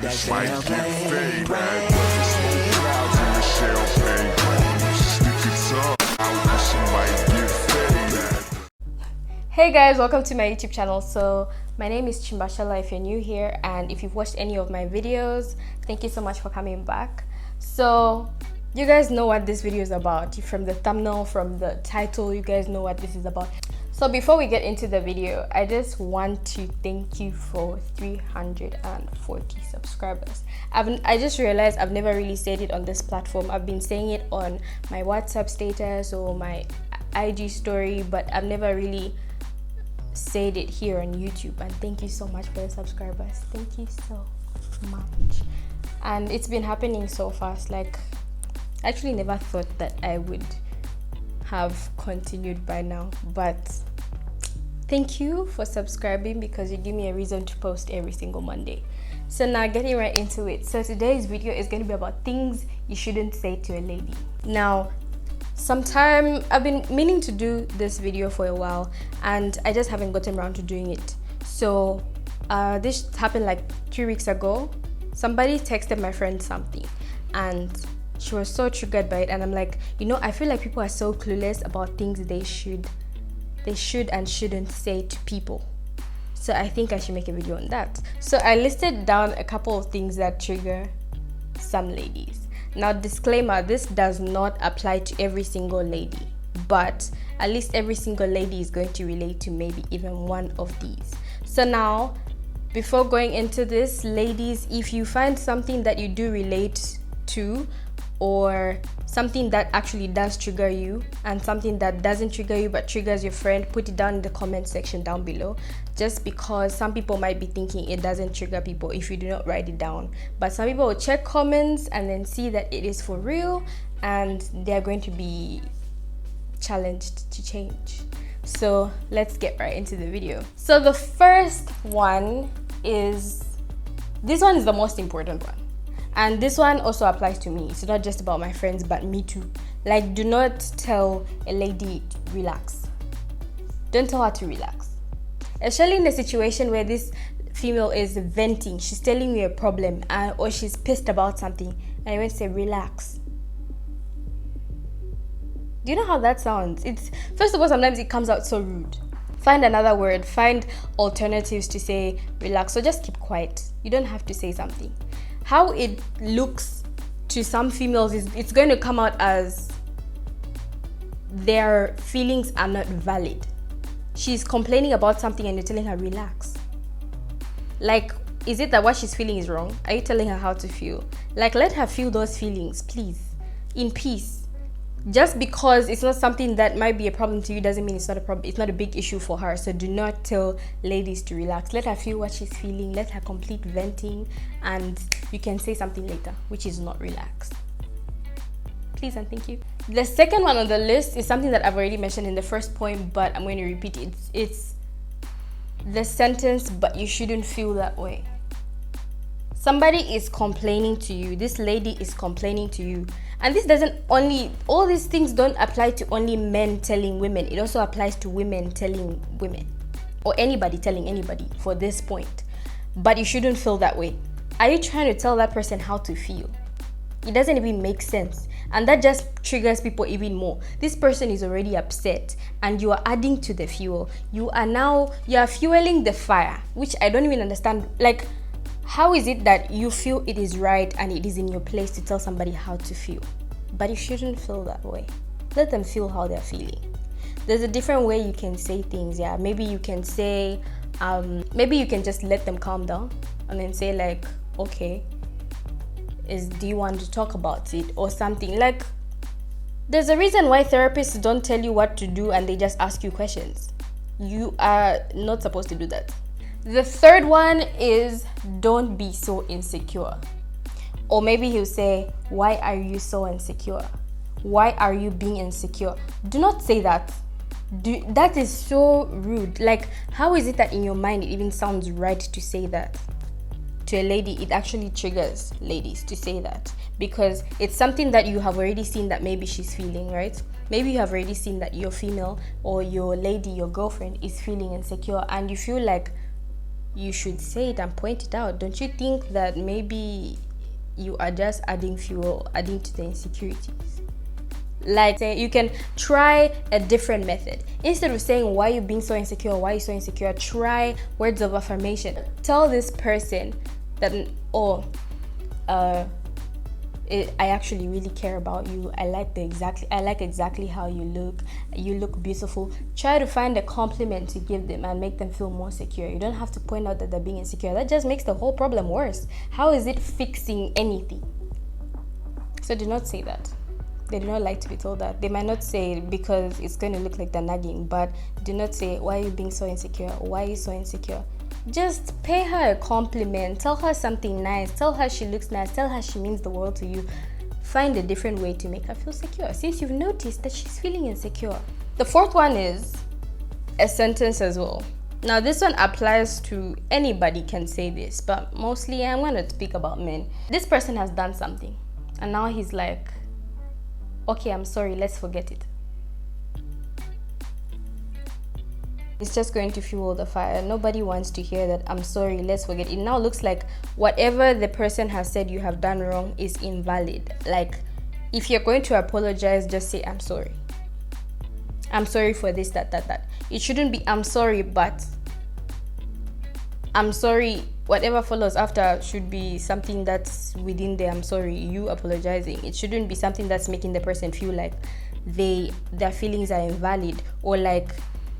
That might get faded, but the smoke clouds in the champagne. Stick your tongue out, she might get faded. Hey guys, welcome to my YouTube channel. So my name is Shellah if you're new here, and if you've watched any of my videos, thank you so much for coming back. So you guys know what this video is about. From the thumbnail, from the title, you guys know what this is about. So before we get into the video, I just want to thank you for 340 subscribers. I just realized I've never really said it on this platform. I've been saying it on my WhatsApp status or my IG story, but I've never really said it here on YouTube. And thank you so much for the subscribers. Thank you so much. And it's been happening so fast. Like, I actually never thought that I would have continued by now, but thank you for subscribing because you give me a reason to post every single Monday. So now getting right into it. So today's video is going to be about things you shouldn't say to a lady. Now, I've been meaning to do this video for a while and I just haven't gotten around to doing it. So this happened like 3 weeks ago. Somebody texted my friend something and she was so triggered by it, and I'm like, you know, I feel like people are so clueless about things they should and shouldn't say to people. So I think I should make a video on that. So I listed down a couple of things that trigger some ladies. Now, disclaimer, this does not apply to every single lady, but at least every single lady is going to relate to maybe even one of these. So now, before going into this, ladies, if you find something that you do relate to, or something that actually does trigger you and something that doesn't trigger you but triggers your friend, put it down in the comment section down below, just because some people might be thinking it doesn't trigger people if you do not write it down, but some people will check comments and then see that it is for real and they're going to be challenged to change. So let's get right into the video. So the first one is, this one is the most important one. And this one also applies to me. It's not just about my friends, but me too. Like, do not tell a lady to relax. Don't tell her to relax. Especially in a situation where this female is venting. She's telling you a problem or she's pissed about something. And you went to say, relax. Do you know how that sounds? First of all, sometimes it comes out so rude. Find another word. Find alternatives to say relax. So just keep quiet. You don't have to say something. How it looks to some females is it's going to come out as their feelings are not valid. She's complaining about something and you're telling her relax. Like, is it that what she's feeling is wrong? Are you telling her how to feel? Like, let her feel those feelings, please, in peace. Just because it's not something that might be a problem to you doesn't mean it's not a problem. It's not a big issue for her. So do not tell ladies to relax. Let her feel what she's feeling. Let her complete venting, and you can say something later, which is not relax. Please and thank you. The second one on the list is something that I've already mentioned in the first point, but I'm going to repeat it. It's the sentence, but you shouldn't feel that way. Somebody is complaining to you. This lady is complaining to you. And this doesn't only, all these things don't apply to only men telling women. It also applies to women telling women, or anybody telling anybody for this point. But you shouldn't feel that way. Are you trying to tell that person how to feel? It doesn't even make sense. And that just triggers people even more. This person is already upset and you are adding to the fuel. You are fueling the fire, which I don't even understand. Like, how is it that you feel it is right and it is in your place to tell somebody how to feel? But you shouldn't feel that way. Let them feel how they're feeling. There's a different way you can say things, yeah. Maybe you can say, maybe you can just let them calm down and then say like, okay, do you want to talk about it or something? Like, there's a reason why therapists don't tell you what to do and they just ask you questions. You are not supposed to do that. The third one is, don't be so insecure. Or maybe he'll say, why are you so insecure? Why are you being insecure? Do not say that. That is so rude. Like, how is it that in your mind it even sounds right to say that? To a lady, it actually triggers ladies to say that because it's something that you have already seen that maybe she's feeling, right? Maybe you have already seen that your female or your lady, your girlfriend is feeling insecure and you feel like you should say it and point it out. Don't you think that maybe you are just adding fuel, adding to the insecurities? Like, say, you can try a different method. Instead of saying, why are you being so insecure? Why are you so insecure? Try words of affirmation. Tell this person that, I actually really care about you. I like exactly how you look. You look beautiful. Try to find a compliment to give them and make them feel more secure. You don't have to point out that they're being insecure. That just makes the whole problem worse. How is it fixing anything? So do not say that. They do not like to be told that. They might not say it because it's going to look like they're nagging, but do not say, why are you being so insecure? Why are you so insecure? Just pay her a compliment. Tell her something nice. Tell her she looks nice. Tell her she means the world to you. Find a different way to make her feel secure, since you've noticed that she's feeling insecure. The fourth one is a sentence as well. Now, this one applies to anybody can say this, but mostly I'm going to speak about men. This person has done something, and now he's like, okay, I'm sorry, let's forget it. It's just going to fuel the fire. Nobody wants to hear that, I'm sorry, let's forget. It now looks like whatever the person has said you have done wrong is invalid. Like, if you're going to apologize, just say, I'm sorry. I'm sorry for this, that. It shouldn't be, I'm sorry, but I'm sorry. Whatever follows after should be something that's within the I'm sorry, you apologizing. It shouldn't be something that's making the person feel like their feelings are invalid, or like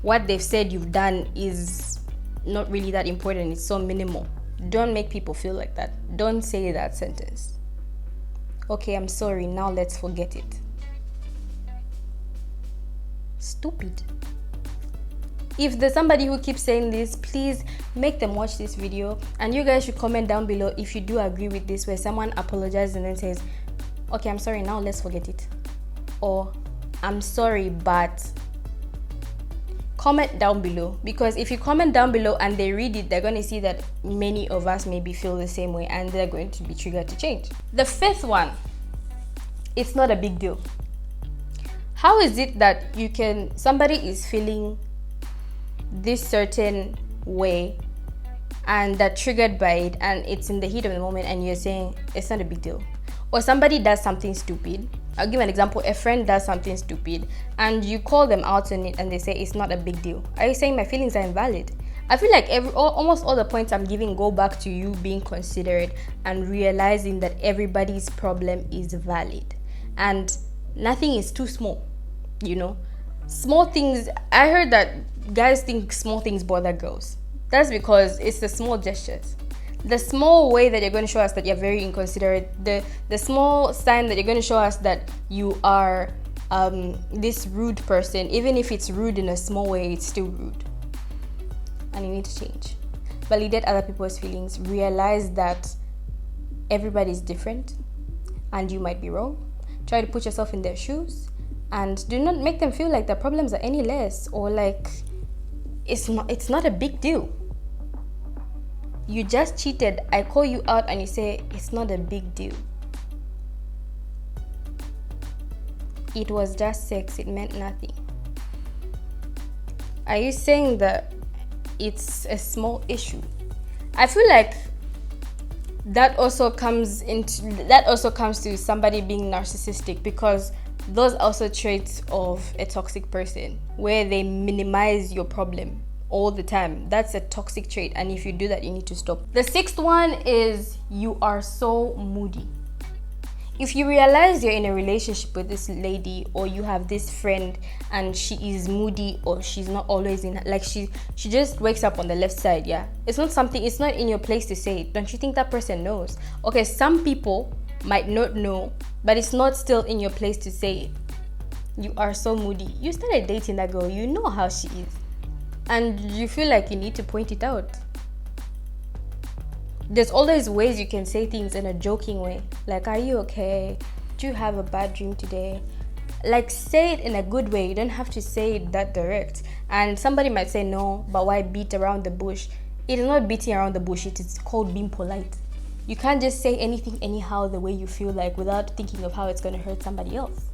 what they've said you've done is not really that important. It's so minimal. Don't make people feel like that. Don't say that sentence. Okay, I'm sorry, now let's forget it. Stupid. If there's somebody who keeps saying this, please make them watch this video, and you guys should comment down below if you do agree with this, where someone apologizes and then says, okay, I'm sorry, now let's forget it, or I'm sorry, but. Comment down below, because if you comment down below and they read it, they're going to see that many of us maybe feel the same way, and they're going to be triggered to change. The fifth one, it's not a big deal. How is it that somebody is feeling this certain way and they're triggered by it, and it's in the heat of the moment, and you're saying it's not a big deal? Or somebody does something stupid. I'll give an example. A friend does something stupid and you call them out on it and they say it's not a big deal. Are you saying my feelings are invalid? I feel like almost all the points I'm giving go back to you being considerate and realizing that everybody's problem is valid and nothing is too small, you know? Small things, I heard that guys think small things bother girls. That's because it's the small gestures. The small way that you're going to show us that you're very inconsiderate, the small sign that you're going to show us that you are this rude person, even if it's rude in a small way, it's still rude. And you need to change. Validate other people's feelings. Realize that everybody's different and you might be wrong. Try to put yourself in their shoes, and do not make them feel like their problems are any less, or like it's not a big deal. You just cheated. I call you out and you say it's not a big deal. It was just sex. It meant nothing. Are you saying that it's a small issue? I feel like that also comes to somebody being narcissistic, because those are also traits of a toxic person, where they minimize your problem all the time. That's a toxic trait, and if you do that, you need to stop. The sixth one is you are so moody. If you realize you're in a relationship with this lady, or you have this friend and she is moody, or she's not always she just wakes up on the left side, yeah, it's not in your place to say it. Don't you think that person knows? Okay, some people might not know, but it's not still in your place to say it. You are so moody. You started dating that girl, you know how she is, and you feel like you need to point it out. There's always ways you can say things in a joking way, like, are you okay? Do you have a bad dream today? Like, say it in a good way. You don't have to say it that direct. And somebody might say, no, but why beat around the bush? It is not beating around the bush. It is called being polite. You can't just say anything anyhow the way you feel like, without thinking of how it's going to hurt somebody else.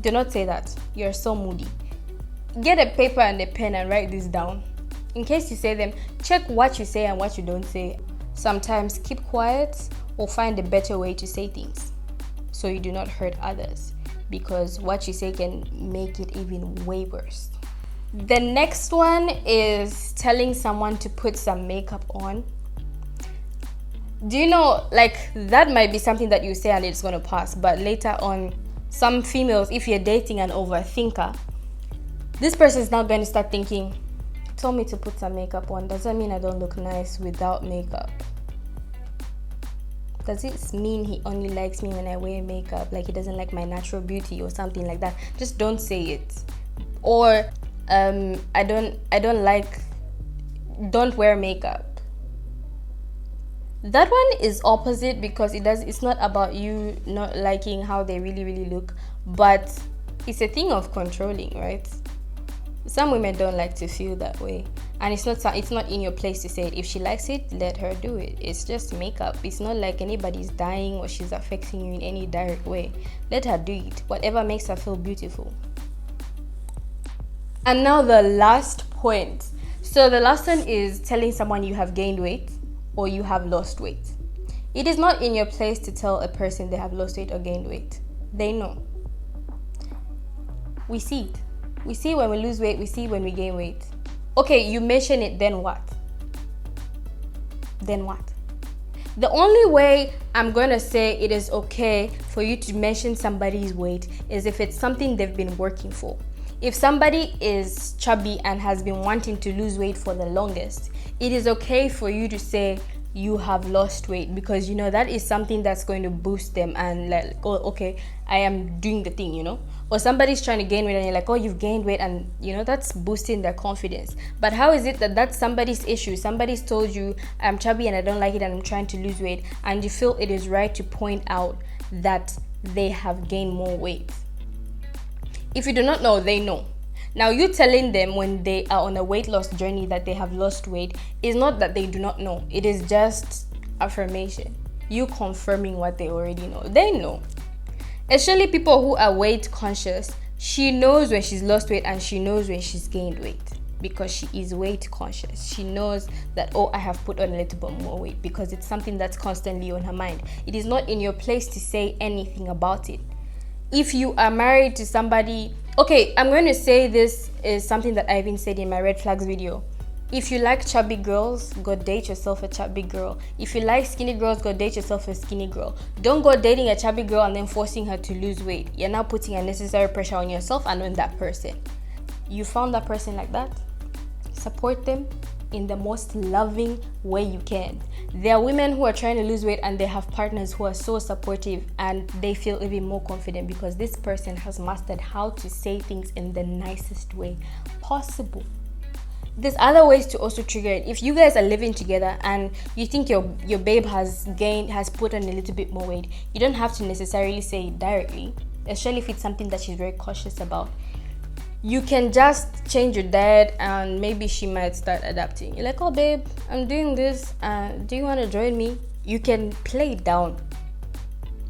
Do not say that. You're so moody. Get a paper and a pen and write this down. In case you say them, check what you say and what you don't say. Sometimes keep quiet or find a better way to say things so you do not hurt others, because what you say can make it even way worse. The next one is telling someone to put some makeup on. Do you know, like, that might be something that you say and it's going to pass, but later on, some females, if you're dating an overthinker, this person is now going to start thinking, told me to put some makeup on. Does that mean I don't look nice without makeup? Does it mean he only likes me when I wear makeup? Like he doesn't like my natural beauty or something like that? Just don't say it. Or I don't wear makeup. That one is opposite, because it's not about you not liking how they really look, but it's a thing of controlling, right? Some women don't like to feel that way, and it's not in your place to say it. If she likes it, let her do it. It's just makeup. It's not like anybody's dying or she's affecting you in any direct way. Let her do it, whatever makes her feel beautiful. And now the last point. So the last one is telling someone you have gained weight or you have lost weight. It is not in your place to tell a person they have lost weight or gained weight. They know. We see it. We see when we lose weight, we see when we gain weight. Okay, you mention it, then what? Then what? The only way I'm going to say it is okay for you to mention somebody's weight is if it's something they've been working for. If somebody is chubby and has been wanting to lose weight for the longest, it is okay for you to say you have lost weight, because you know that is something that's going to boost them and like, oh, okay, I am doing the thing, you know. Or somebody's trying to gain weight and you're like, oh, you've gained weight, and you know that's boosting their confidence. But how is it that that's somebody's issue? Somebody's told you, I'm chubby and I don't like it and I'm trying to lose weight, and you feel it is right to point out that they have gained more weight. If you do not know, they know. Now, you telling them when they are on a weight loss journey that they have lost weight is not that they do not know. It is just affirmation. You confirming what they already know. They know. Especially people who are weight conscious. She knows when she's lost weight and she knows when she's gained weight, because she is weight conscious. She knows that, oh, I have put on a little bit more weight, because it's something that's constantly on her mind. It is not in your place to say anything about it. If you are married to somebody, okay, I'm going to say this is something that I even said in my red flags video. If you like chubby girls, go date yourself a chubby girl. If you like skinny girls, go date yourself a skinny girl. Don't go dating a chubby girl and then forcing her to lose weight. You're now putting unnecessary pressure on yourself and on that person. You found that person like that? Support them in the most loving way you can. There are women who are trying to lose weight and they have partners who are so supportive and they feel even more confident because this person has mastered how to say things in the nicest way possible. There's other ways to also trigger it. If you guys are living together and you think your babe has put on a little bit more weight, you don't have to necessarily say it directly, especially if it's something that she's very cautious about. You can just change your diet and maybe she might start adapting. You're like, oh babe, I'm doing this, do you want to join me? You can play it down.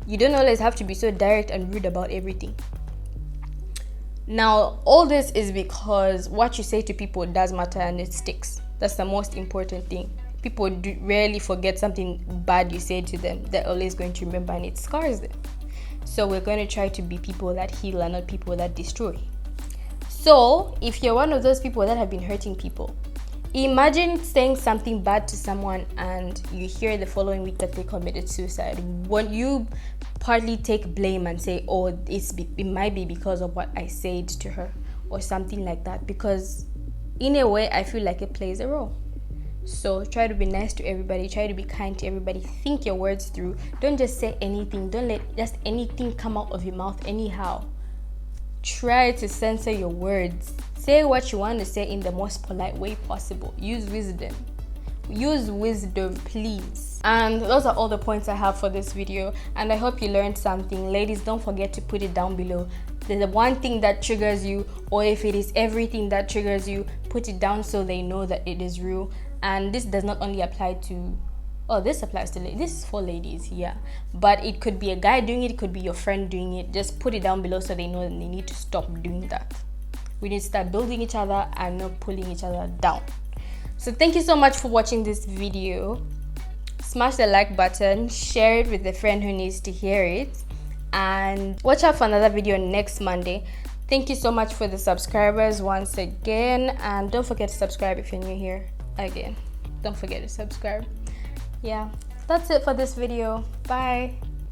You don't always have to be so direct and rude about everything. Now, all this is because what you say to people does matter and it sticks. That's the most important thing. People rarely forget something bad you say to them. They're always going to remember and it scars them. So we're going to try to be people that heal and not people that destroy. So if you're one of those people that have been hurting people, imagine saying something bad to someone and you hear the following week that they committed suicide. When you partly take blame and say, oh, it might be because of what I said to her or something like that, because in a way I feel like it plays a role. So try to be nice to everybody, try to be kind to everybody, think your words through. Don't just say anything, don't let just anything come out of your mouth anyhow. Try to censor your words. Say what you want to say in the most polite way possible. Use wisdom. Use wisdom, please. And those are all the points I have for this video, and I hope you learned something. Ladies, don't forget to put it down below. The one thing that triggers you, or if it is everything that triggers you, put it down so they know that it is real. And this does not only apply to, this applies to ladies. This is for ladies, yeah. But it could be a guy doing it could be your friend doing it. Just put it down below so they know that they need to stop doing that. We need to start building each other and not pulling each other down. So thank you so much for watching this video. Smash the like button, share it with a friend who needs to hear it, and watch out for another video next Monday. Thank you so much for the subscribers once again, and don't forget to subscribe if you're new here. Again, don't forget to subscribe. Yeah, that's it for this video. Bye.